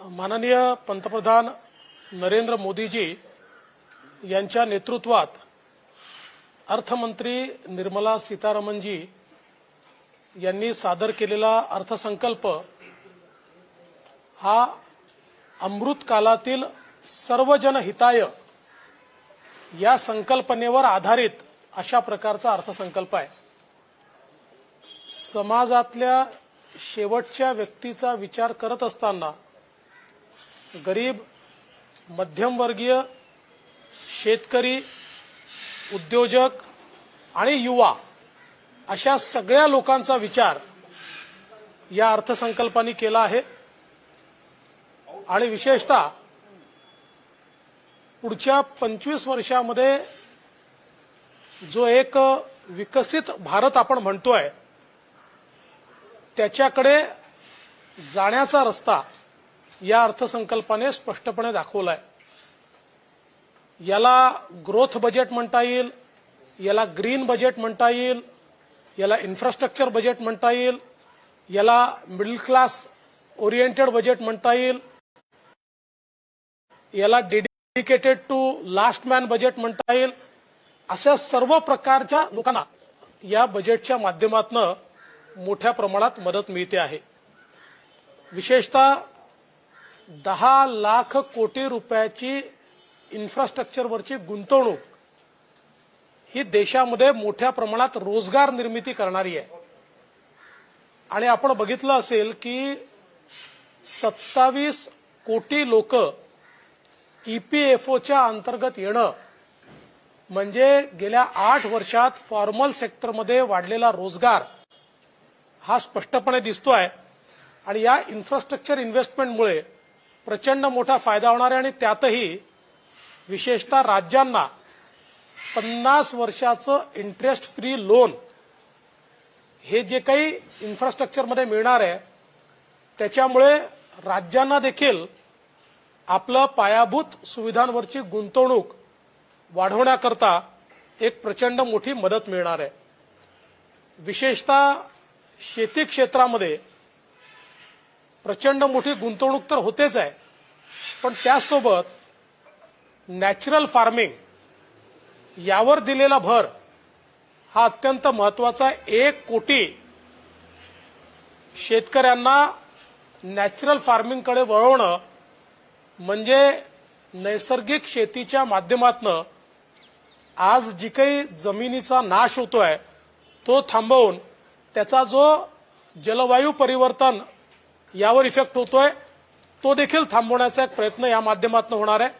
माननीय पंतप्रधान नरेंद्र मोदीजी यांच्या नेतृत्वात अर्थमंत्री निर्मला सीतारामनजी यांनी सादर केलेला अर्थसंकल्प हा अमृत कालातील सर्वजन हिताय या संकल्पनेवर आधारित अशा प्रकारचा अर्थसंकल्प आहे। समाजातल्या शेवटच्या व्यक्तीचा विचार करत असताना गरीब, मध्यमवर्गीय, शेतकरी, उद्योजक आणि युवा अशा सगळ्या लोकांचा विचार या अर्थसंकल्पाने केला आहे आणि विशेषतः पुढच्या 25 वर्षामध्ये जो एक विकसित भारत आपण म्हणतोय त्याच्याकडे जाण्याचा रस्ता या अर्थसंकल्पाने स्पष्टपणे दाखवलाय। याला ग्रोथ बजेट म्हणता येईल, याला ग्रीन बजेट म्हणता येईल, याला इन्फ्रास्ट्रक्चर बजेट म्हणता येईल, याला मिडल क्लास ओरिएंटेड बजेट म्हणता येईल, याला dedicated to last man budget म्हणता येईल। अशा सर्व प्रकारच्या लोकांना या बजेटच्या माध्यमातून मोठ्या प्रमाणात मदत मिळते आहे। विशेषतः 10 लाख कोटी रुपयाची इन्फ्रास्ट्रक्चरवरची गुंतवणूक ही देशामध्ये मोठ्या प्रमाणात रोजगार निर्मिती करणारी आहे आणि आपण बघितलं असेल की 27 कोटी लोक ईपीएफओच्या अंतर्गत येणं म्हणजे गेल्या 8 वर्षात फॉर्मल सेक्टरमध्ये वाढलेला रोजगार हा स्पष्टपणे दिसतोय आणि या इन्फ्रास्ट्रक्चर इन्व्हेस्टमेंटमुळे प्रचंड मोठा फायदा होणार आहे आणि त्यातही विशेषतः राज्यांना 50 वर्षाचं इंटरेस्ट फ्री लोन हे जे काही इन्फ्रास्ट्रक्चरमध्ये मिळणार आहे त्याच्यामुळे राज्यांना देखील आपलं पायाभूत सुविधांवरची गुंतवणूक वाढवण्याकरता एक प्रचंड मोठी मदत मिळणार आहे। विशेषतः शेती क्षेत्रामध्ये प्रचंड मोठी गुंतवणूक तर होतेच आहे, पण त्यासोबत नॅचरल फार्मिंग यावर दिलेला भर हा अत्यंत महत्वाचा आहे। 1 कोटी शेतकऱ्यांना नॅचरल फार्मिंगकडे वळवणं म्हणजे नैसर्गिक शेतीच्या माध्यमातून आज जी काही जमिनीचा नाश होतोय तो थांबवून त्याचा जो जलवायू परिवर्तन यावर इफेक्ट होतोय तो देखील थांबवण्याचा एक प्रयत्न या माध्यमातून होणार आहे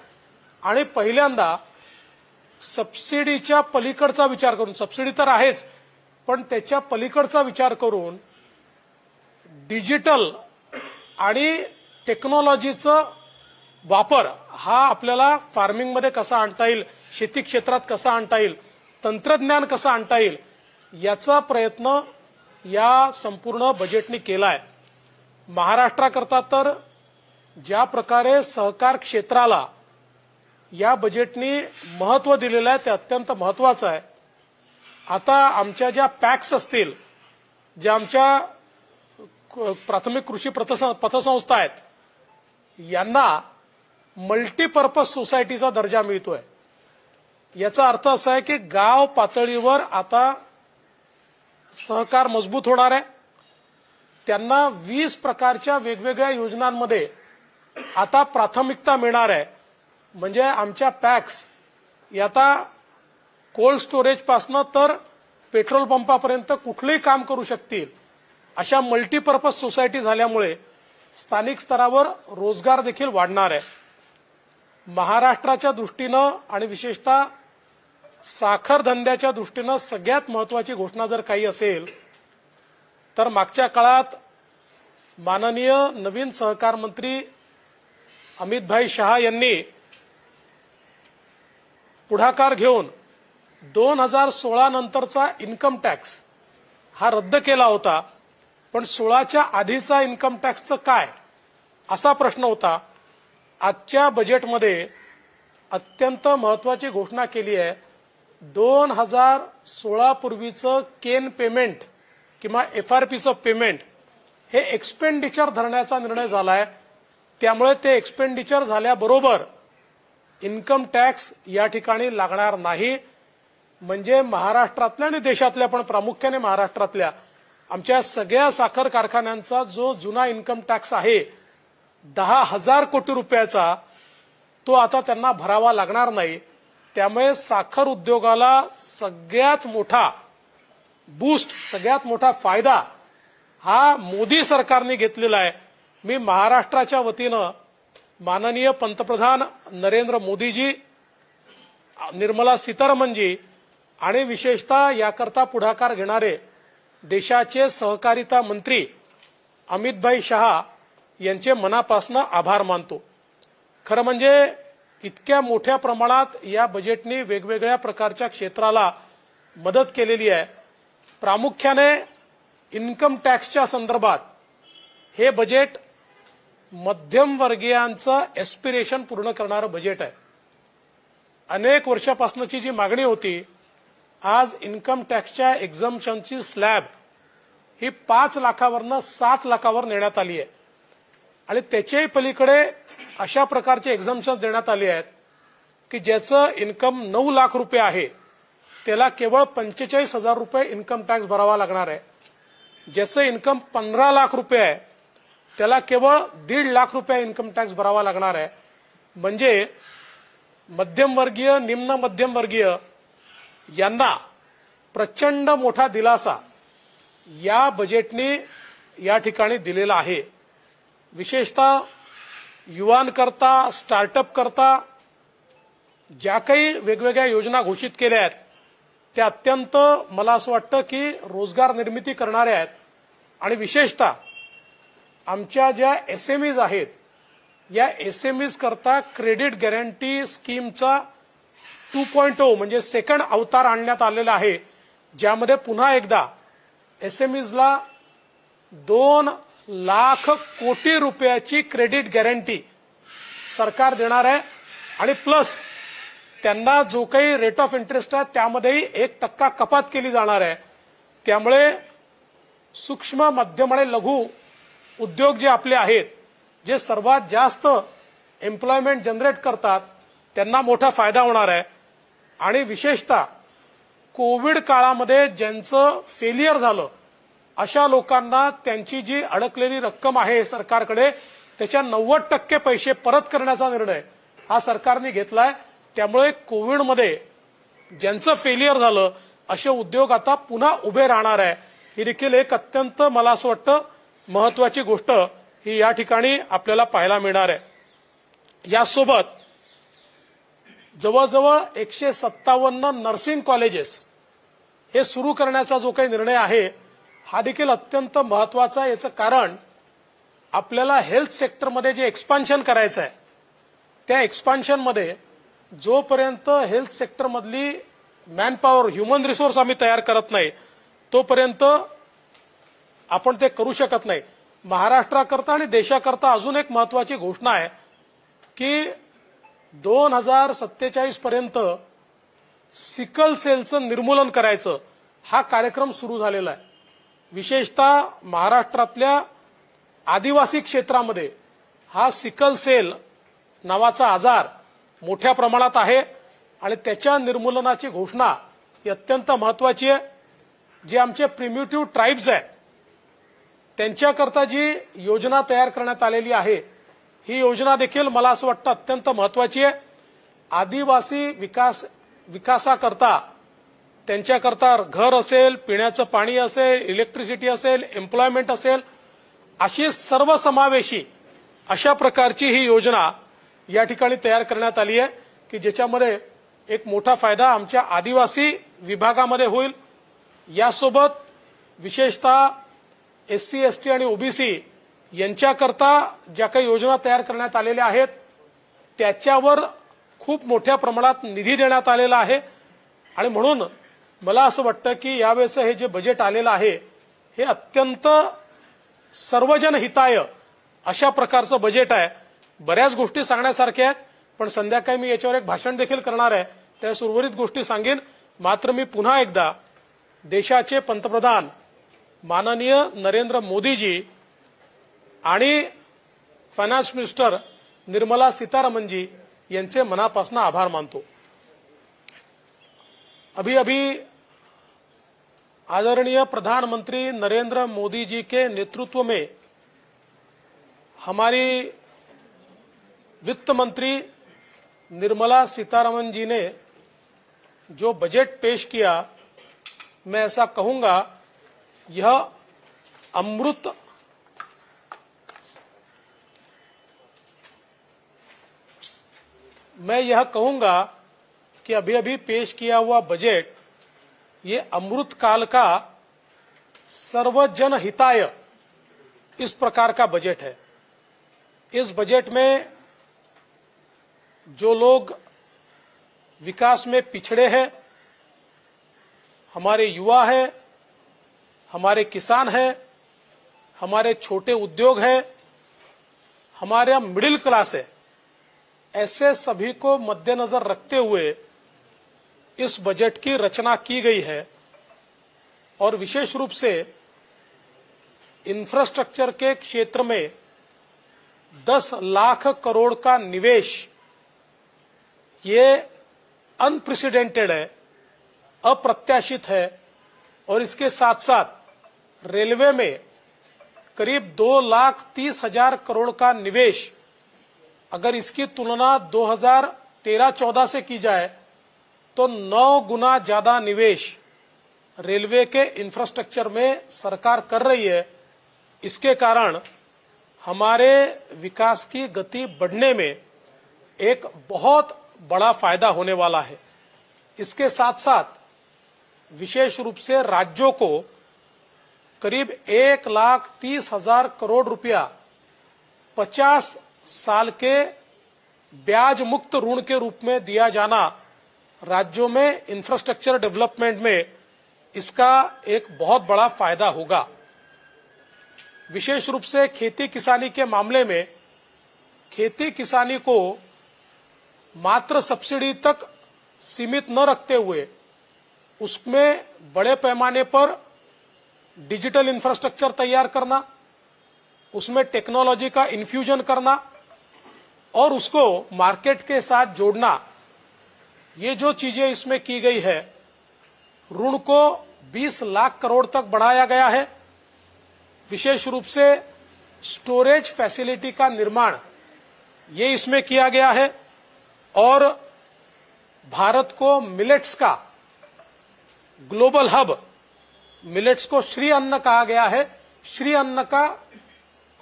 आणि पहिल्यांदा सबसिडीच्या पलीकडचा विचार करून, सबसिडी तर आहेच पण त्याच्या पलीकडचा विचार करून डिजिटल आणि टेक्नॉलॉजीचा वापर हा आपल्याला फार्मिंगमध्ये कसा आणता येईल, शेती क्षेत्रात कसा आणता येईल, तंत्रज्ञान कसं आणता येईल याचा प्रयत्न या संपूर्ण बजेटने केलाय। महाराष्ट्राकरता तर ज्या प्रकारे सहकार क्षेत्राला या बजेटने महत्त्व दिलेलं आहे ते अत्यंत महत्त्वाचं आहे। आता आमच्या ज्या पॅक्स असतील, ज्या आमच्या प्राथमिक कृषी पतसंस्था आहेत यांना मल्टीपर्पज सोसायटीचा दर्जा मिळतोय। याचा अर्थ असा आहे की गाव पातळीवर आता सहकार मजबूत होणार आहे। त्यांना 20 प्रकारच्या वेगवेगळ्या योजनांमध्ये आता प्राथमिकता मिळणार आहे। म्हणजे आमच्या पॅक्स आता कोल्ड स्टोरेज पासनं तर पेट्रोल पंपापर्यंत कुठलंही काम करू शकतील अशा मल्टीपर्पज सोसायटी झाल्यामुळे स्थानिक स्तरावर रोजगार देखील वाढणार आहे। महाराष्ट्राच्या दृष्टीनं आणि विशेषतः साखर धंद्याच्या दृष्टीनं सगळ्यात महत्वाची घोषणा जर काही असेल तर मागच्या काळात माननीय नवीन सहकार मंत्री अमितभाई शहा यांनी पुढाकार घेऊन 2016 नंतरचा इन्कम टॅक्स हा रद्द केला होता, पण 16च्या आधीचा इन्कम टॅक्सचं काय असा प्रश्न होता। आजच्या बजेटमध्ये अत्यंत महत्वाची घोषणा केली आहे। 2016 पूर्वीचं केन पेमेंट किंवा एफआरपीचं पेमेंट हे एक्सपेंडिचर धरण्याचा निर्णय झालाय त्यामुळे ते एक्सपेंडिचर झाल्याबरोबर इन्कम टॅक्स या ठिकाणी लागणार नाही. म्हणजे महाराष्ट्रातल्या आणि देशातल्या पण प्रामुख्याने महाराष्ट्रातल्या आमच्या सगळ्या साखर कारखान्यांचा जो जुना इन्कम टॅक्स आहे 10,000 कोटी रुपयाचा, तो आता त्यांना भरावा लागणार नाही. त्यामुळे साखर उद्योगाला सगळ्यात मोठा बूस्ट, सगळ्यात मोठा फायदा हा मोदी सरकारने घेतलेला आहे. मी महाराष्ट्राच्या वतीनं माननीय पंतप्रधान नरेंद्र मोदीजी, निर्मला सीतारामनजी आणि विशेषतः याकरता पुढाकार घेणारे देशाचे सहकारिता मंत्री अमितभाई शहा यांचे मनापासून आभार मानतो. खरं म्हणजे इतक्या मोठ्या प्रमाणात या बजेटने वेगवेगळ्या प्रकारच्या क्षेत्राला मदत केलेली आहे. प्रामुख्याने इन्कम टॅक्सच्या संदर्भात हे बजेट मध्यमवर्गीयांचं एस्पिरेशन पूर्ण करणारं बजेट आहे. अनेक वर्षापासूनची जी मागणी होती, आज इन्कम टॅक्सच्या एक्झम्पशनची स्लॅब ही 5 लाखावरनं 7 लाखावर नेण्यात आली आहे आणि त्याच्याही पलीकडे अशा प्रकारचे एक्झम्पशन देण्यात आले आहेत की ज्याचं इन्कम 9 लाख रुपये आहे त्याला केवळ 45,000 रुपये इन्कम टॅक्स भरावा लागणार आहे. ज्याचं इन्कम 15 लाख रुपये आहे त्याला केवळ 1.5 लाख रुपये इन्कम टॅक्स भरावा लागणार आहे. म्हणजे मध्यमवर्गीय, निम्न मध्यमवर्गीय यांना प्रचंड मोठा दिलासा या बजेटने या ठिकाणी दिलेला आहे. विशेषतः युवांकरता, स्टार्टअप करता ज्या काही वेगवेगळ्या योजना घोषित केल्या आहेत त्या अत्यंत, मला असं वाटतं की रोजगार निर्मिती करणाऱ्या आहेत. आणि विशेषतः आमच्या ज्या एसएमईज आहेत, या एसएमईज करता क्रेडिट गॅरंटी स्कीमचा 2.0 म्हणजे सेकंड अवतार आणण्यात आलेला आहे, ज्यामध्ये पुन्हा एकदा एसएमईजला 2 लाख कोटी रुपयाची क्रेडिट गॅरंटी सरकार देणार आहे. आणि प्लस त्यांना जो काही रेट ऑफ इंटरेस्ट आहे त्यामध्येही 1% कपात केली जाणार आहे. त्यामुळे सूक्ष्म, मध्यम आणि लघु उद्योग जे आपले आहेत, जे सर्वात जास्त एम्प्लॉयमेंट जनरेट करतात, त्यांना मोठा फायदा होणार आहे. आणि विशेषतः कोविड काळामध्ये ज्यांचं फेलियर झालं अशा लोकांना त्यांची जी अडकलेली रक्कम आहे सरकारकडे, त्याच्या 90% पैसे परत करण्याचा निर्णय हा सरकारने घेतलाय. त्यामुळे कोविडमध्ये ज्यांचं फेलियर झालं असे उद्योग आता पुन्हा उभे राहणार आहे. ही देखील एक अत्यंत, मला असं वाटतं, महत्वाची गोष्ट ही या ठिकाणी आपल्याला पाहायला मिळणार आहे. यासोबत जवळजवळ 157 नर्सिंग कॉलेजेस हे सुरू करण्याचा जो काही निर्णय आहे हा देखील अत्यंत महत्वाचा आहे. याचं कारण आपल्याला हेल्थ सेक्टरमध्ये जे एक्सपान्शन करायचं आहे, त्या एक्सपान्शनमध्ये जोपर्यंत हेल्थ सेक्टरमधली मॅनपॉवर, ह्युमन रिसोर्स आम्ही तयार करत नाही तोपर्यंत आपण ते करू शकत नाही. महाराष्ट्राकरता आणि देशाकरता अजून एक महत्वाची घोषणा आहे की 2047 पर्यंत सिकल सेलचं निर्मूलन करायचं हा कार्यक्रम सुरू झालेला आहे. विशेषतः महाराष्ट्रातल्या आदिवासी क्षेत्रामध्ये हा सिकल सेल नावाचा आजार मोठ्या प्रमाणात आहे आणि त्याच्या निर्मूलनाची घोषणा ही अत्यंत महत्वाची आहे. जे आमचे प्रिमिटिव्ह ट्राइब्स आहेत त्यांच्याकरता जी योजना तयार करण्यात आलेली आहे, ही योजना देखील मला असं वाटतं अत्यंत महत्वाची आहे. आदिवासी विकासाकरता त्यांच्याकरता घर असेल, पिण्याचं पाणी असेल, इलेक्ट्रिसिटी असेल, एम्प्लॉयमेंट असेल, अशी सर्वसमावेशी अशा प्रकारची ही योजना या ठिकाणी तयार करण्यात आली आहे की ज्याच्यामध्ये एक मोठा फायदा आमच्या आदिवासी विभागामध्ये होईल. यासोबत विशेषतः एससी, एसटी आणि ओबीसी यांच्याकरता ज्या काही योजना तयार करण्यात आलेल्या आहेत त्याच्यावर खूप मोठ्या प्रमाणात निधी देण्यात आलेला आहे. आणि म्हणून मला असं वाटतं की यावेळेचं हे जे बजेट आलेलं आहे हे अत्यंत सर्वजन हिताय अशा प्रकारचं बजेट आहे. बऱ्याच गोष्टी सांगण्यासारख्या आहेत, पण संध्याकाळी मी याच्यावर एक भाषण देखील करणार आहे, त्या उर्वरित गोष्टी सांगेन. मात्र मी पुन्हा एकदा देशाचे पंतप्रधान माननीय नरेंद्र मोदीजी आणि फायनान्स मिनिस्टर निर्मला सीतारामनजी यांचे मनापासून आभार मानतो। अभी अभी आदरणीय प्रधानमंत्री नरेंद्र मोदी जी के नेतृत्व में हमारी वित्त मंत्री निर्मला सीतारमन जी ने जो बजट पेश किया, मैं ऐसा कहूंगा यह अमृत मैं यह कहूंगा कि अभी अभी पेश किया हुआ बजट ये अमृत काल का सर्वजन हिताय इस प्रकार का बजट है। इस बजट में जो लोग विकास में पिछड़े हैं, हमारे युवा हैं, हमारे किसान हैं, हमारे छोटे उद्योग हैं, हमारे मिडिल क्लास है, ऐसे सभी को मद्देनजर रखते हुए इस बजट की रचना की गई है। और विशेष रूप से इंफ्रास्ट्रक्चर के क्षेत्र में 10 लाख करोड़ का निवेश, ये अनप्रेसिडेंटेड है, अप्रत्याशित है। और इसके साथ साथ रेलवे में करीब 2,30,000 करोड़ का निवेश, अगर इसकी तुलना 2013-14 से की जाए तो 9 गुना ज्यादा निवेश रेलवे के इंफ्रास्ट्रक्चर में सरकार कर रही है। इसके कारण हमारे विकास की गति बढ़ने में एक बहुत बड़ा फायदा होने वाला है। इसके साथ साथ विशेष रूप से राज्यों को करीब 1,30,000 करोड़ रुपया 50 साल के ब्याज मुक्त ऋण के रूप में दिया जाना, राज्यों में इंफ्रास्ट्रक्चर डेवलपमेंट में इसका एक बहुत बड़ा फायदा होगा। विशेष रूप से खेती किसानी के मामले में खेती किसानी को मात्र सब्सिडी तक सीमित न रखते हुए उसमें बड़े पैमाने पर डिजिटल इंफ्रास्ट्रक्चर तैयार करना, उसमें टेक्नोलॉजी का इन्फ्यूजन करना और उसको मार्केट के साथ जोड़ना, ये जो चीजें इसमें की गई है। ऋण को 20 लाख करोड़ तक बढ़ाया गया है। विशेष रूप से स्टोरेज फैसिलिटी का निर्माण ये इसमें किया गया है। और भारत को मिलेट्स का ग्लोबल हब, मिलेट्स को श्री अन्न कहा गया है, श्री अन्न का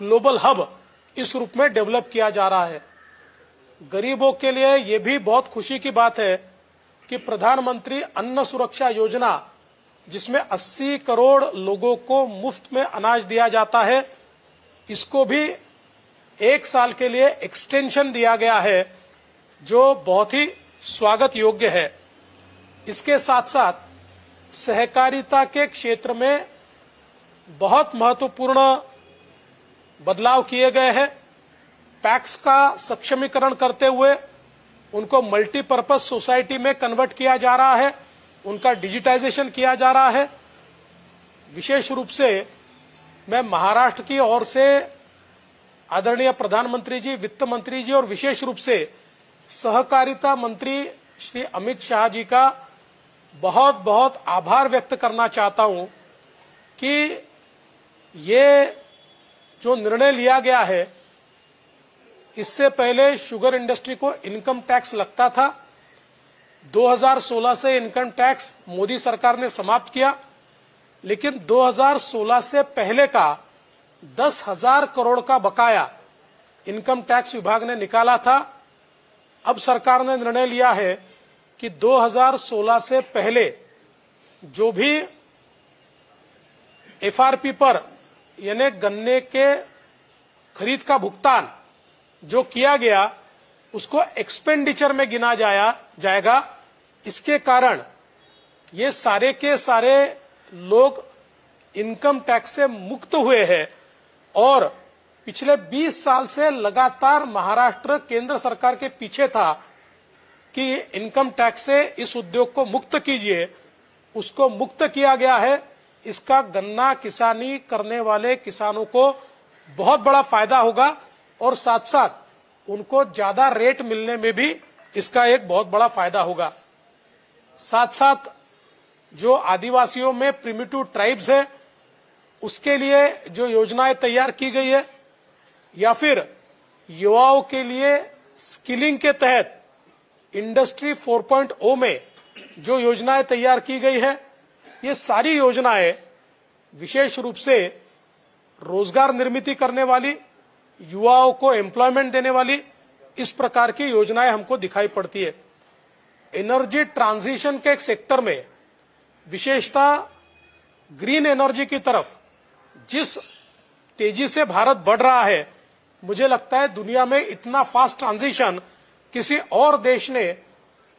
ग्लोबल हब इस रूप में डेवलप किया जा रहा है। गरीबों के लिए यह भी बहुत खुशी की बात है कि प्रधानमंत्री अन्न सुरक्षा योजना, जिसमें 80 करोड़ लोगों को मुफ्त में अनाज दिया जाता है, इसको भी 1 साल के लिए एक्सटेंशन दिया गया है, जो बहुत ही स्वागत योग्य है। इसके साथ साथ सहकारिता के क्षेत्र में बहुत महत्वपूर्ण बदलाव किए गए हैं। पैक्स का सक्षमीकरण करते हुए उनको मल्टीपर्पज सोसाइटी में कन्वर्ट किया जा रहा है, उनका डिजिटाइजेशन किया जा रहा है। विशेष रूप से मैं महाराष्ट्र की ओर से आदरणीय प्रधानमंत्री जी, वित्त मंत्री जी और विशेष रूप से सहकारिता मंत्री श्री अमित शाह जी का बहुत बहुत आभार व्यक्त करना चाहता हूं कि ये जो निर्णय लिया गया है, इससे पहले शुगर इंडस्ट्री को इनकम टैक्स लगता था। 2016 से इनकम टैक्स मोदी सरकार ने समाप्त किया, लेकिन 2016 से पहले का 10,000 करोड़ का बकाया इनकम टैक्स विभाग ने निकाला था। अब सरकार ने निर्णय लिया है कि 2016 से पहले जो भी एफआरपी पर, यानी गन्ने के खरीद का भुगतान जो किया गया, उसको एक्सपेंडिचर में गिना जाएगा। इसके कारण ये सारे के सारे लोग इनकम टैक्स से मुक्त हुए हैं। और पिछले 20 साल से लगातार महाराष्ट्र केंद्र सरकार के पीछे था कि इनकम टैक्स से इस उद्योग को मुक्त कीजिए, उसको मुक्त किया गया है। इसका गन्ना किसानी करने वाले किसानों को बहुत बड़ा फायदा होगा। और साथ साथ उनको ज्यादा रेट मिलने में भी इसका एक बहुत बड़ा फायदा होगा। साथ साथ जो आदिवासियों में प्रिमिटिव ट्राइब्स है उसके लिए जो योजनाएं तैयार की गई है, या फिर युवाओं के लिए स्किलिंग के तहत इंडस्ट्री 4.0 में जो योजनाएं तैयार की गई है, ये सारी योजनाएं विशेष रूप से रोजगार निर्मित करने वाली, युवाओं को एम्प्लॉयमेंट देने वाली इस प्रकार की योजनाएं हमको दिखाई पड़ती है। एनर्जी ट्रांजिशन के एक सेक्टर में विशेषतः ग्रीन एनर्जी की तरफ जिस तेजी से भारत बढ़ रहा है, मुझे लगता है दुनिया में इतना फास्ट ट्रांजिशन किसी और देश ने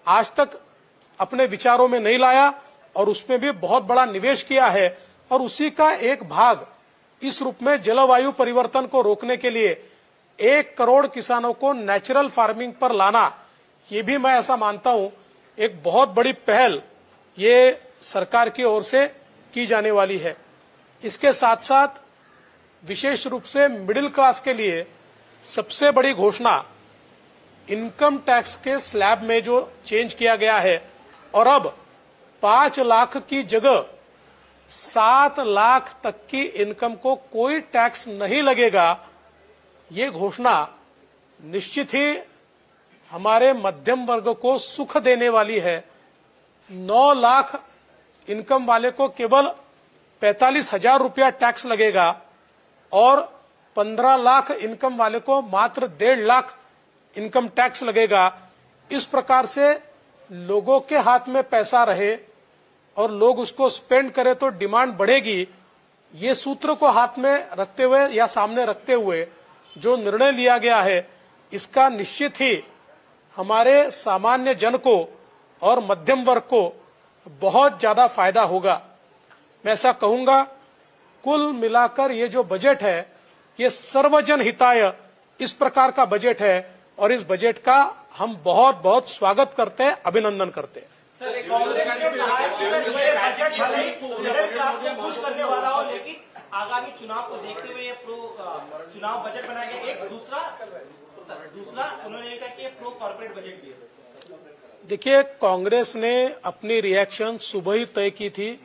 आज तक अपने विचारों में नहीं लाया और उसमें भी बहुत बड़ा निवेश किया है। और उसी का एक भाग इस रूप में जलवायु परिवर्तन को रोकने के लिए 1 करोड़ किसानों को नेचुरल फार्मिंग पर लाना, ये भी मैं ऐसा मानता हूं एक बहुत बड़ी पहल ये सरकार की ओर से की जाने वाली है। इसके साथ साथ विशेष रूप से मिडिल क्लास के लिए सबसे बड़ी घोषणा इनकम टैक्स के स्लैब में जो चेंज किया गया है और अब 5 लाख की जगह 7 लाख तक की इनकम को कोई टैक्स नहीं लगेगा, ये घोषणा निश्चित ही हमारे मध्यम वर्ग को सुख देने वाली है। 9 लाख इनकम वाले को केवल 45,000 रुपया टैक्स लगेगा और 15 लाख इनकम वाले को मात्र 1.5 लाख इनकम टैक्स लगेगा। इस प्रकार से लोगों के हाथ में पैसा रहे और लोग उसको स्पेंड करें तो डिमांड बढ़ेगी। ये सूत्र को हाथ में रखते हुए या सामने रखते हुए जो निर्णय लिया गया है, इसका निश्चित ही हमारे सामान्य जन को और मध्यम वर्ग को बहुत ज्यादा फायदा होगा। मैं ऐसा कहूंगा, कुल मिलाकर ये जो बजट है ये सर्वजन हिताय इस प्रकार का बजट है और इस बजट का हम बहुत बहुत स्वागत करते हैं, अभिनंदन करते हैं। सर, कांग्रेस ने कहा है कि बजट भले ही मिडिल क्लास को खुश करने वाला हो, लेकिन आगामी चुनाव को देखते हुए ये चुनाव बजट बनाया गया। एक दूसरा उन्होंने कहा कि ये प्रो कॉर्पोरेट बजट भी है। देखिए, कांग्रेस ने अपनी रिएक्शन सुबह ही तय की थी।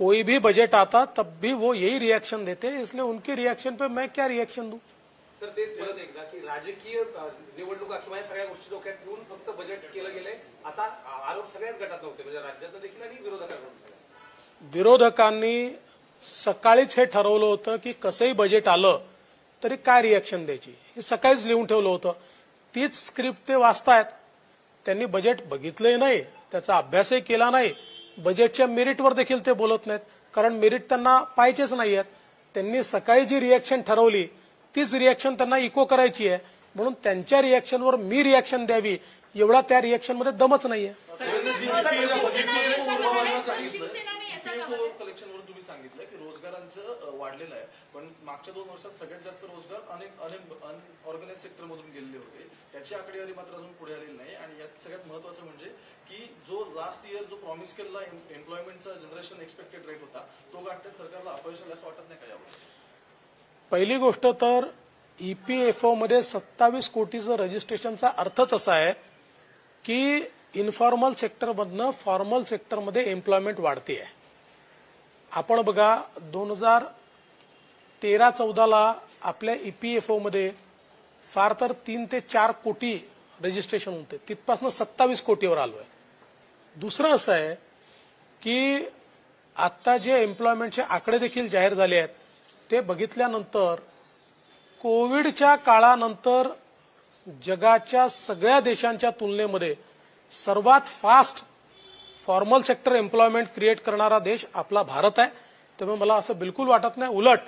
कोई भी बजट आता तब भी वो यही रिएक्शन देते, इसलिए उनके रिएक्शन पे मैं क्या रिएक्शन दूं। सर, तेच परत एकदा की राजकीय निवडणुका किंवा सगळ्या गोष्टी डोक्यात ठेवून फक्त बजेट केलं गेलंय असा आरोप सगळ्याच गटात होते, म्हणजे राज्यात देखील आणि विरोधकांकडून। विरोधकांनी सकाळीच हे ठरवलं होतं की कसंही बजेट आलं तरी काय रिएक्शन द्यायची, हे सकाळीच लिहून ठेवलं होतं। तीच स्क्रिप्ट ते वाचतायत। त्यांनी बजेट बघितलंही नाही, त्याचा अभ्यासही केला नाही, बजेटच्या मेरिटवर देखील ते बोलत नाहीत, कारण मेरिट त्यांना पाहिजेच नाहीयेत। त्यांनी सकाळी जी रिएक्शन ठरवली तीच रिएक्शन त्यांना इको करायची आहे, म्हणून त्यांच्या रिएक्शनवर मी रिएक्शन द्यावी एवढा त्या रिएक्शन मध्ये दमच नाहीये। कलेक्शनवरून तुम्ही सांगितलं की रोजगारांचं वाढलेलं आहे, पण मागच्या 2 वर्षात सगळ्यात जास्त रोजगार अनऑर्गनाइज सेक्टर मधून गेलेले होते, त्याची आकडेवारी मात्र अजून पुढे आलेली नाही। आणि यात सगळ्यात महत्वाचं म्हणजे की जो लास्ट इयर जो प्रॉमिस केलेला एम्प्लॉयमेंटचा जनरेशन एक्सपेक्टेड रेट होता तो गाठण्यात सरकारला अपयश आलं असं वाटत नाही का यावर? पहिली गोष्ट तर ईपीएफओ मध्ये 27 कोटीचं रजिस्ट्रेशनचा अर्थच असा आहे की इन्फॉर्मल सेक्टरमधनं फॉर्मल सेक्टरमध्ये एम्प्लॉयमेंट वाढते आहे। आपण बघा 2013-14 आपल्या ईपीएफओ मध्ये फार तर 3 ते 4 कोटी रजिस्ट्रेशन होते, तिथपासून 27 कोटीवर आलोय। दुसरं असं आहे की आता जे एम्प्लॉयमेंटचे आकडे देखील जाहीर झाले आहेत ते बघितल्यानंतर कोविडच्या काळानंतर जगाच्या सगळ्या देशांच्या तुलनेमध्ये सर्वात fast formal sector employment create करणारा देश आपला भारत आहे। त्यामुळे मला असं बिलकुल वाटत नाही, उलट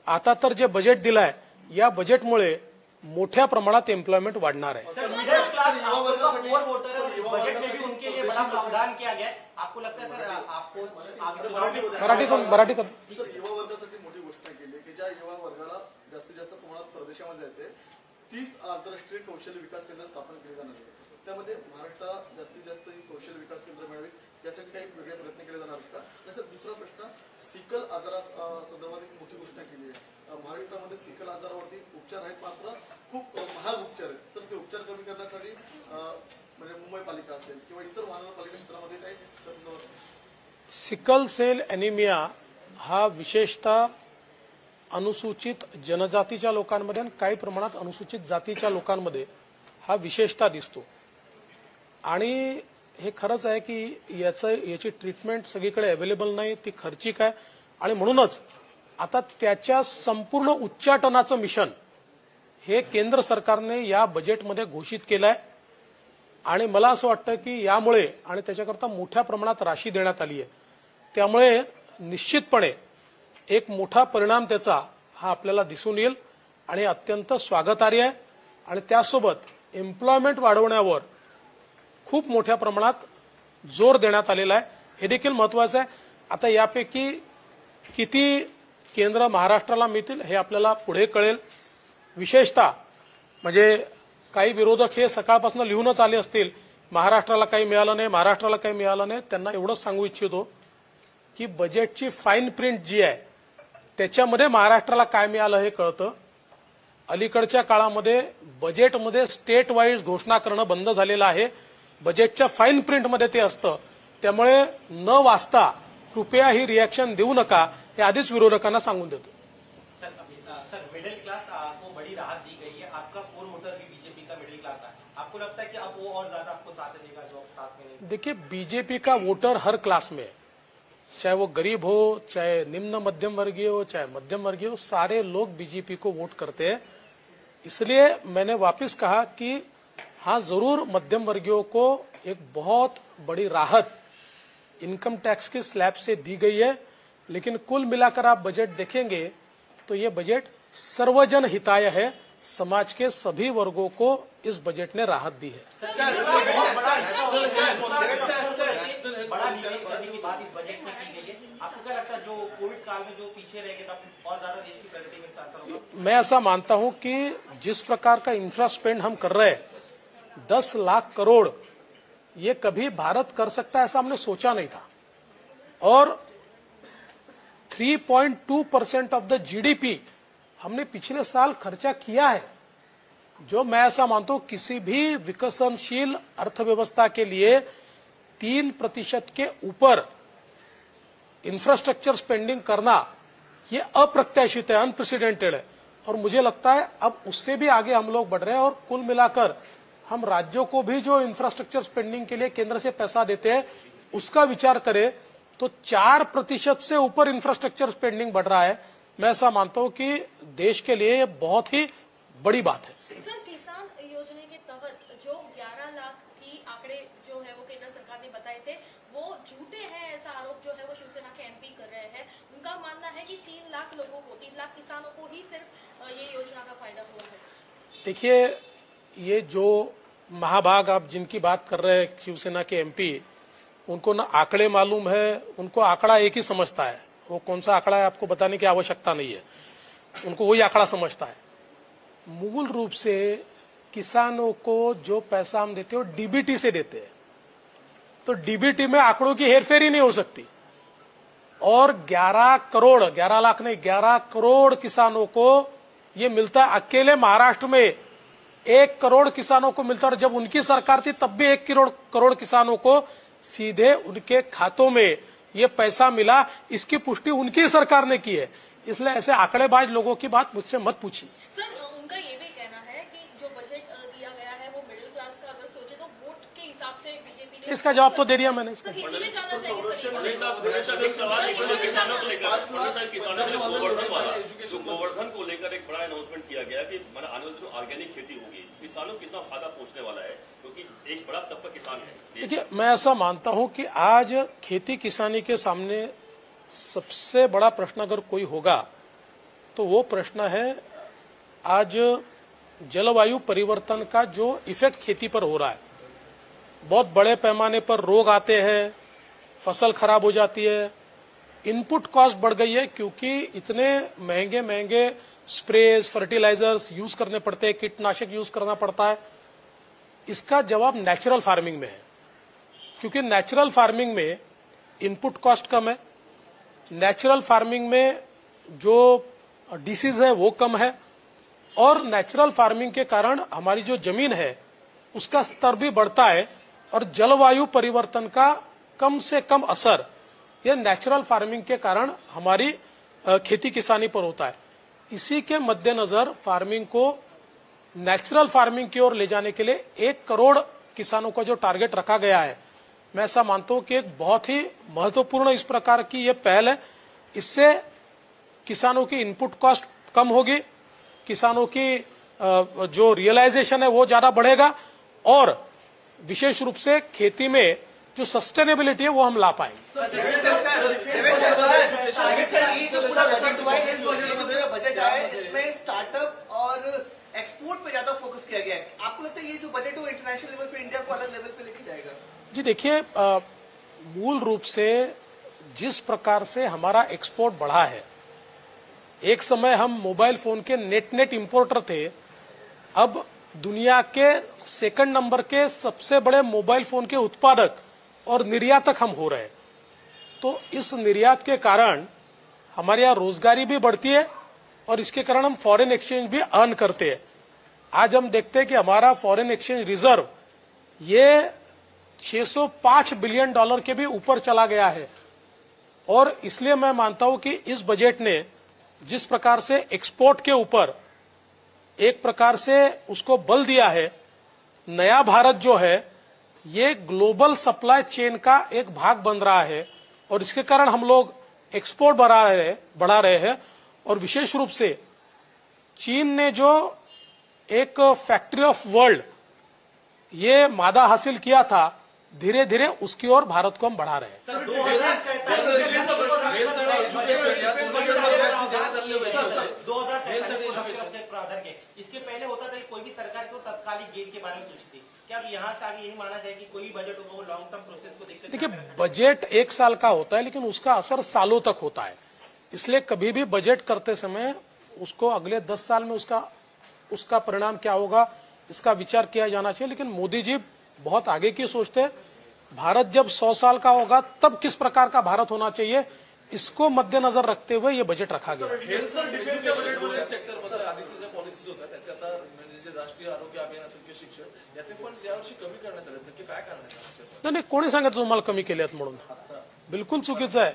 आता तर जे बजेट दिलंय या बजेटमुळे मोठ्या प्रमाणात एम्प्लॉयमेंट वाढणार आहे। मिडिल क्लास बजट में भी उनके लिए बड़ा प्रावधान किया गया है। आपको लगता है सर आपको मराठी कर सर, युवा वर्गासाठी मोठी घोषणा केली की ज्या युवा वर्गाला जास्तीत जास्त प्रमाणात परदेशामध्ये जायचे 30 आंतरराष्ट्रीय कौशल्य विकास केंद्र स्थापन केले जाणार आहे। त्यामध्ये महाराष्ट्राला जास्तीत जास्त ही कौशल्य विकास केंद्र मिळावी यासाठी काही वेगळे प्रयत्न केले जाणार आहेत का? आणि सर दुसरा प्रश्न, सिकल आजारा संदर्भात एक मोठी घोषणा केली आहे. महाराष्ट्रामध्ये सिकल आजारावरती उपचार आहेत, मात्र खूप महाग उपचार आहेत. तर ते उपचार कमी करण्यासाठी म्हणजे मुंबई पालिका असेल किंवा इतर महानगरपालिका क्षेत्रामध्ये काही त्यासंदर्भात सिकल सेल ॲनिमिया हा विशेषतः अनुसूचित जनजातीच्या लोकांमध्ये आणि काही प्रमाणात अनुसूचित जातीच्या लोकांमध्ये हा विशेषतः दिसतो. आणि हे खरंच आहे की याची ट्रीटमेंट सगळीकडे अवेलेबल नाही, ती खर्चिक आहे. आणि म्हणूनच आता त्याच्या संपूर्ण उच्चाटनाचं मिशन हे केंद्र सरकारने या बजेटमध्ये घोषित केलं आहे. आणि मला असं वाटतं की यामुळे आणि त्याच्याकरता मोठ्या प्रमाणात राशी देण्यात आली आहे, त्यामुळे निश्चितपणे एक मोठा परिणाम त्याचा हा आपल्याला दिसून येईल आणि अत्यंत स्वागतार्ह आहे. आणि त्यासोबत एम्प्लॉयमेंट वाढवण्यावर खूप मोठ्या प्रमाणात जोर देण्यात आलेला आहे, हे देखील महत्वाचं आहे. आता यापैकी किती केंद्र महाराष्ट्राला मिळतील हे आपल्याला पुढे कळेल. विशेषतः म्हणजे काही विरोधक हे सकाळपासून लिहूनच आले असतील महाराष्ट्राला काही मिळालं नाही, महाराष्ट्राला काही मिळालं नाही. त्यांना एवढंच सांगू इच्छितो की बजेटची फाईन प्रिंट जी आहे त्याच्यामध्ये महाराष्ट्राला काय मिळालं हे कळतं. अलीकडच्या काळामध्ये बजेटमध्ये स्टेट वाईज घोषणा करणं बंद झालेलं आहे. बजेटच्या फाईन प्रिंटमध्ये ते असतं. त्यामुळे न वाचता कृपया ही रिएक्शन देऊ नका, हे आधीच विरोधकांना सांगून देतो. सर मिडिल क्लास को बड़ी राहत दी गई है. आपका कोर वोटर भी बीजेपी का मिडिल क्लास है. आपको लगता है कि अब वो और ज्यादा आपको साथ देगा जो साथ में नहीं? देखिए, बीजेपी का वोटर हर क्लास में है, चाहे वो गरीब हो, चाहे निम्न मध्यम वर्गीय हो, चाहे मध्यम वर्गीय हो, सारे लोग बीजेपी को वोट करते हैं. इसलिए मैंने वापस कहा कि हाँ, जरूर मध्यम वर्गीयों को एक बहुत बड़ी राहत इनकम टैक्स की स्लैब से दी गई है. लेकिन कुल मिलाकर आप बजट देखेंगे तो ये बजट सर्वजन हिताय है. समाज के सभी वर्गों को इस बजट ने राहत दी है. बड़ा निवेश करने की बात इस बजट में की गई है. आपको क्या लगता है जो कोविड काल में जो पीछे रह गए तब और ज्यादा देश की प्रगति में साथ होगा? मैं ऐसा मानता हूं कि जिस प्रकार का इंफ्रा स्पेंड हम कर रहे हैं 10 लाख करोड़, ये कभी भारत कर सकता है ऐसा हमने सोचा नहीं था. और 3.2% ऑफ द जीडीपी हमने पिछले साल खर्चा किया है, जो मैं ऐसा मानता हूं किसी भी विकसनशील अर्थव्यवस्था के लिए 3% के ऊपर इंफ्रास्ट्रक्चर स्पेंडिंग करना ये अप्रत्याशित है, अनप्रेसिडेंटेड है. और मुझे लगता है अब उससे भी आगे हम लोग बढ़ रहे हैं. और कुल मिलाकर हम राज्यों को भी जो इंफ्रास्ट्रक्चर स्पेंडिंग के लिए केंद्र से पैसा देते हैं उसका विचार करें तो 4% से ऊपर इंफ्रास्ट्रक्चर स्पेंडिंग बढ़ रहा है. मैं ऐसा मानता हूं कि देश के लिए ये बहुत ही बड़ी बात है. सर, किसान योजना के तहत जो 11 लाख की आंकड़े जो है वो केंद्र सरकार ने बताए थे वो झूठे हैं, ऐसा आरोप जो है वो शिवसेना के एमपी कर रहे हैं. उनका मानना है कि 3 लाख लोगों को, 3 लाख किसानों को ही सिर्फ ये योजना का फायदा हुआ है. देखिए, ये जो महाभाग आप जिनकी बात कर रहे हैं शिवसेना के एमपी, उनको ना आंकड़े मालूम है, उनको आंकड़ा एक ही समझता है. वो कौन सा आंकड़ा है आपको बताने की आवश्यकता नहीं है, उनको वही आंकड़ा समझता है. मूल रूप से किसानों को जो पैसा हम देते हैं वो डीबीटी से देते हैं, तो डीबीटी में आंकड़ों की हेरफेर ही नहीं हो सकती. और 11 लाख नहीं 11 करोड़ किसानों को ये मिलता है. अकेले महाराष्ट्र में 1 करोड़ किसानों को मिलता है. और जब उनकी सरकार थी तब भी 1 करोड़ किसानों को सीधे उनके खातों में ये पैसा मिला. इसकी पुष्टि उनकी सरकार ने की है. इसलिए ऐसे आंकड़ेबाज लोगों की बात मुझसे मत पूछिए. सर, उनका ये भी कहना है कि जो बजट दिया गया है वो मिडिल क्लास का अगर सोचे तो वोट के हिसाब से बीजेपी ने. इसका जवाब तो दे दिया मैंने. इसका सर, हिंदी में जानना चाहेंगे सर. गोवर्धन को लेकर एक बड़ा अनाउंसमेंट किया गया कि आने वाले दिनों ऑर्गेनिक खेती होगी. किसानों को कितना फायदा पहुंचने वाला है, क्योंकि एक बड़ा तबका किसान है. देखिए, मैं ऐसा मानता हूं कि आज खेती किसानी के सामने सबसे बड़ा प्रश्न अगर कोई होगा तो वो प्रश्न है आज जलवायु परिवर्तन का जो इफेक्ट खेती पर हो रहा है. बहुत बड़े पैमाने पर रोग आते हैं, फसल खराब हो जाती है, इनपुट कॉस्ट बढ़ गई है क्योंकि इतने महंगे महंगे स्प्रेज, फर्टिलाइजर्स यूज करने पड़ते हैं, कीटनाशक यूज करना पड़ता है. इसका जवाब नेचुरल फार्मिंग में है, क्योंकि नेचुरल फार्मिंग में इनपुट कॉस्ट कम है, नेचुरल फार्मिंग में जो डिसीज है वो कम है, और नेचुरल फार्मिंग के कारण हमारी जो जमीन है उसका स्तर भी बढ़ता है, और जलवायु परिवर्तन का कम से कम असर यह नेचुरल फार्मिंग के कारण हमारी खेती किसानी पर होता है। इसी के मद्देनजर फार्मिंग को नेचुरल फार्मिंग की ओर ले जाने के लिए 1 करोड़ किसानों का जो टारगेट रखा गया है, मैं ऐसा मानता हूं कि एक बहुत ही महत्वपूर्ण इस प्रकार की यह पहल है। इससे किसानों की इनपुट कॉस्ट कम होगी, किसानों की जो रियलाइजेशन है वो ज्यादा बढ़ेगा, और विशेष रूप से खेती में जो सस्टेनेबिलिटी है वो हम ला पाएंगे। ये जो पूरा बजट हुआ है, इस बजट आया है, इसमें स्टार्टअप और एक्सपोर्ट पे ज्यादा फोकस किया गया है। आपको लगता है ये जो बजट है वो इंटरनेशनल लेवल पे इंडिया को अलग लेवल पे लेके जाएगा? जी देखिए, मूल रूप से जिस प्रकार से हमारा एक्सपोर्ट बढ़ा है, एक समय हम मोबाइल फोन के नेट इंपोर्टर थे, अब दुनिया के सेकंड नंबर के सबसे बड़े मोबाइल फोन के उत्पादक और निर्यातक हम हो रहे हैं। तो इस निर्यात के कारण हमारे यहाँ रोजगारी भी बढ़ती है, और इसके कारण हम फॉरेन एक्सचेंज भी अर्न करते हैं। आज हम देखते हैं कि हमारा फॉरेन एक्सचेंज रिजर्व ये $605 बिलियन के भी ऊपर चला गया है। और इसलिए मैं मानता हूं कि इस बजट ने जिस प्रकार से एक्सपोर्ट के ऊपर एक प्रकार से उसको बल दिया है, नया भारत जो है ये ग्लोबल सप्लाई चेन का एक भाग बन रहा है, और इसके कारण हम लोग एक्सपोर्ट बढ़ा रहे हैं। और विशेष रूप से चीन ने जो एक फैक्ट्री ऑफ वर्ल्ड ये मादा हासिल किया था, धीरे धीरे उसकी ओर भारत को हम बढ़ा रहे हैं। इसके पहले होता था कि कोई भी सरकार को तत्कालिक गेन के बारे में सोचती थी। क्या अब यहाँ से आगे यही माना जाए कि कोई भी बजट होगा वो लॉन्ग टर्म प्रोसेस को देखते? देखिए, बजट 1 साल का होता है, लेकिन उसका असर सालों तक होता है। इसलिए कभी भी बजट करते समय उसको अगले 10 साल में उसका परिणाम क्या होगा इसका विचार किया जाना चाहिए। लेकिन मोदी जी बहुत आगे की सोचते हैं। भारत जब 100 साल का होगा तब किस प्रकार का भारत होना चाहिए, इसको मद्देनजर रखते हुए ये बजट रखा गया। हेल्थच्या बजेटमध्ये सेक्टरमध्ये आधीचे ज्या पॉलिसीज होत्या त्याचे आता म्हणजे जे राष्ट्रीय आरोग्य अभियान असेल किंवा शिक्षण याचे फंड्स यावर्षी कमी करण्यात आले, नक्की काय कारण आहे? नाही, कोणी सांगितलं तुम्हाला कमी केले आहेत म्हणून? बिलकुल चुकीचं आहे.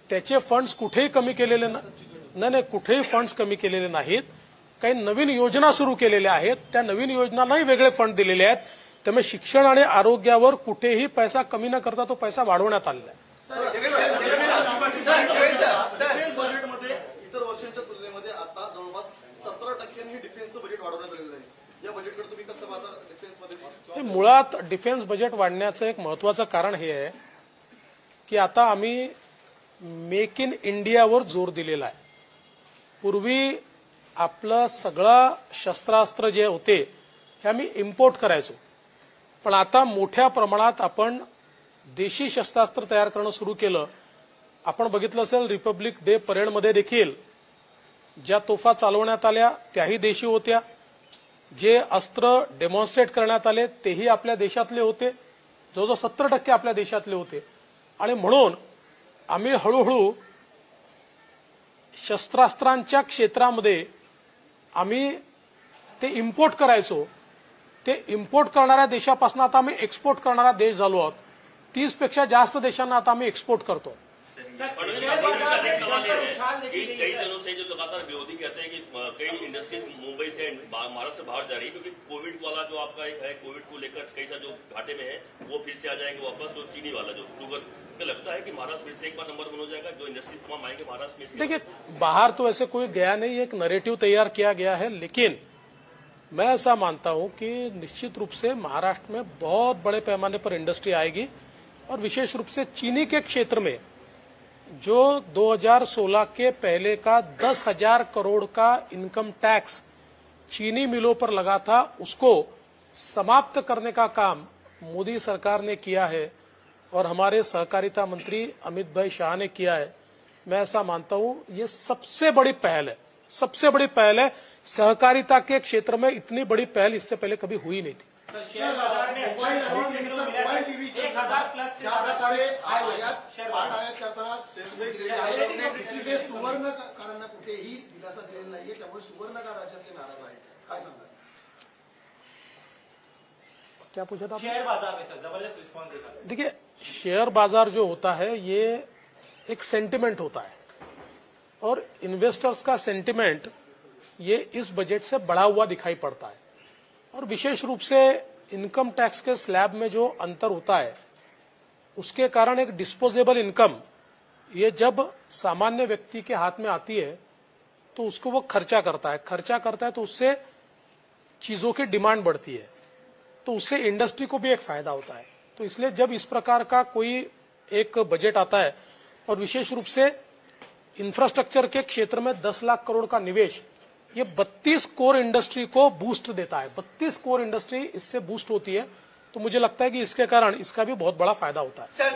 त्याचे फंड्स कुठेही कमी केलेले नाही, कुठेही फंड्स कमी केलेले नाहीत. काही नवीन योजना सुरू केलेल्या आहेत, त्या नवीन योजनांनाही वेगळे फंड दिलेले आहेत. त्यामुळे शिक्षण आणि आरोग्यावर कुठेही पैसा कमी न करता तो पैसा वाढवण्यात आलेला आहे. बजेटमध्ये इतर वर्षांच्या तुलनेमध्ये आता जवळपास 17% हे डिफेन्सचं बजेट वाढवण्यात आलेलं आहे. या बजेटकडे तुम्ही कसं पाहता? डिफेन्समध्ये मुळात डिफेन्स बजेट वाढण्याचं एक महत्वाचं कारण हे आहे की आता आम्ही मेक इन इंडियावर जोर दिलेला आहे. पूर्वी आपलं सगळं शस्त्रास्त्र जे होते हे आम्ही इम्पोर्ट करायचो, पण आता मोठ्या प्रमाणात आपण देशी शस्त्रास्त्र तयार करणं सुरू केलं. आपण बघितलं असेल रिपब्लिक डे परेडमध्ये देखील ज्या तोफा चालवण्यात आल्या त्याही देशी होत्या, जे अस्त्र डेमॉन्स्ट्रेट करण्यात आले तेही आपल्या देशातले होते, जवळजवळ 70% आपल्या देशातले होते. आणि म्हणून आम्ही हळूहळू शस्त्रास्त्रांच्या क्षेत्रामध्ये आम्ही ते इम्पोर्ट करायचो, ते इम्पोर्ट करणाऱ्या देशापासून आता आम्ही एक्सपोर्ट करणारा देश झालो आहोत. 30 पेक्षा जास्त देशांना आता आम्ही एक्सपोर्ट करतो. कई दिनों से जो लगातार विरोधी कहते हैं कि कई इंडस्ट्रीज मुंबई से महाराष्ट्र से बाहर जा रही है, क्योंकि कोविड वाला जो आपका एक है, कोविड को लेकर कई सा जो घाटे में है वो फिर से आ जाएंगे वापस. और चीनी वाला जो शुगर का लगता है कि महाराष्ट्र फिर से एक बार नंबर 1 हो जाएगा. जो इंडस्ट्रीज तमाम आएंगे महाराष्ट्र में. देखिए, बाहर तो ऐसे कोई गया नहीं, एक नैरेटिव तैयार किया गया है. लेकिन मैं ऐसा मानता हूं कि निश्चित रूप से महाराष्ट्र में बहुत बड़े पैमाने पर इंडस्ट्री आएगी, और विशेष रूप से चीनी के क्षेत्र में जो 2016 के पहले का 10,000 करोड़ का इनकम टैक्स चीनी मिलों पर लगा था, उसको समाप्त करने का काम मोदी सरकार ने किया है और हमारे सहकारिता मंत्री अमित भाई शाह ने किया है. मैं ऐसा मानता हूं ये सबसे बड़ी पहल है, सबसे बड़ी पहल है. सहकारिता के क्षेत्र में इतनी बड़ी पहल इससे पहले कभी हुई नहीं थी. सर शेयर बाजार में मोबाईल टीव्हीच्या 1000+ से ज्या प्रकारे आयात शेअर वाढ बाजार. आयात करताना सेन्सेक्स गेले आहे, दुसरीकडे सुवर्णकारांना कुठेही दिलासा दिलेला नाहीये, त्यामुळे सुवर्णकार राज्यातले नाराज आहेत. काय सांगा? क्या पूछा था आपने? शेयर बाजार में सर जबरदस्त रिस्पॉन्स देखा. देखिए, शेयर बाजार जो होता है ये एक सेंटिमेंट होता है और इन्वेस्टर्स का सेंटिमेंट ये इस बजट से बढ़ा हुआ दिखाई पड़ता है और विशेष रूप से इनकम टैक्स के स्लैब में जो अंतर होता है उसके कारण एक डिस्पोजेबल इनकम ये जब सामान्य व्यक्ति के हाथ में आती है तो उसको वो खर्चा करता है तो उससे चीजों की डिमांड बढ़ती है, तो उससे इंडस्ट्री को भी एक फायदा होता है. तो इसलिए जब इस प्रकार का कोई एक बजट आता है और विशेष रूप से इंफ्रास्ट्रक्चर के क्षेत्र में 10 लाख करोड़ का निवेश, ये 32 कोर इंडस्ट्री को बूस्ट देता है. 32 कोर इंडस्ट्री इससे बूस्ट होती है, तो मुझे लगता है कि इसके कारण इसका भी बहुत बड़ा फायदा होता है. सर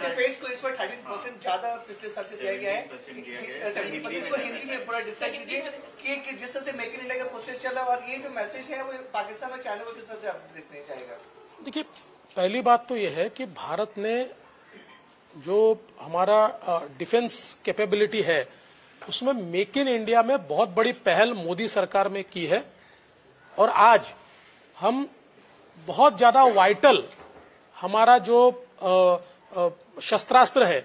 डिफेंस को इस बार 13% ज्यादा पिछले साल से दिया गया है. इसको हिंदी में पूरा डिसाइड कीजिए कि जिस तरह से मेक इन इंडिया का प्रोसेस चला और ये जो मैसेज है वो पाकिस्तान में चाइना को किस तरह से आप देखने जाएगा. देखिए, पहली बात तो यह है कि भारत ने जो हमारा डिफेंस कैपेबिलिटी है उसमें मेक इन इंडिया में बहुत बड़ी पहल मोदी सरकार में की है और आज हम बहुत ज्यादा वाइटल हमारा जो शस्त्रास्त्र है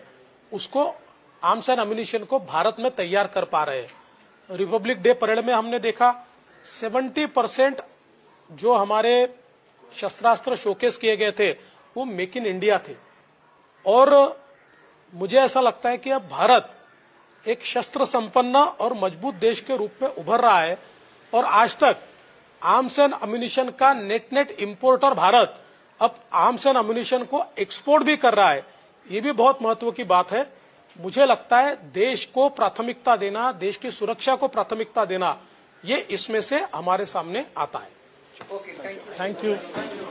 उसको आर्म्स एंड एम्युनिशन को भारत में तैयार कर पा रहे हैं. रिपब्लिक डे परेड में हमने देखा 70% जो हमारे शस्त्रास्त्र शोकेस किए गए थे वो मेक इन इंडिया थे और मुझे ऐसा लगता है कि अब भारत एक शस्त्र संपन्न और मजबूत देश के रूप में उभर रहा है और आज तक आर्म्स एंड एम्युनिशन का नेट इंपोर्टर भारत अब आर्म्स एंड एम्युनिशन को एक्सपोर्ट भी कर रहा है. ये भी बहुत महत्व की बात है. मुझे लगता है देश को प्राथमिकता देना, देश की सुरक्षा को प्राथमिकता देना, ये इसमें से हमारे सामने आता है. Okay, thank you. Thank you.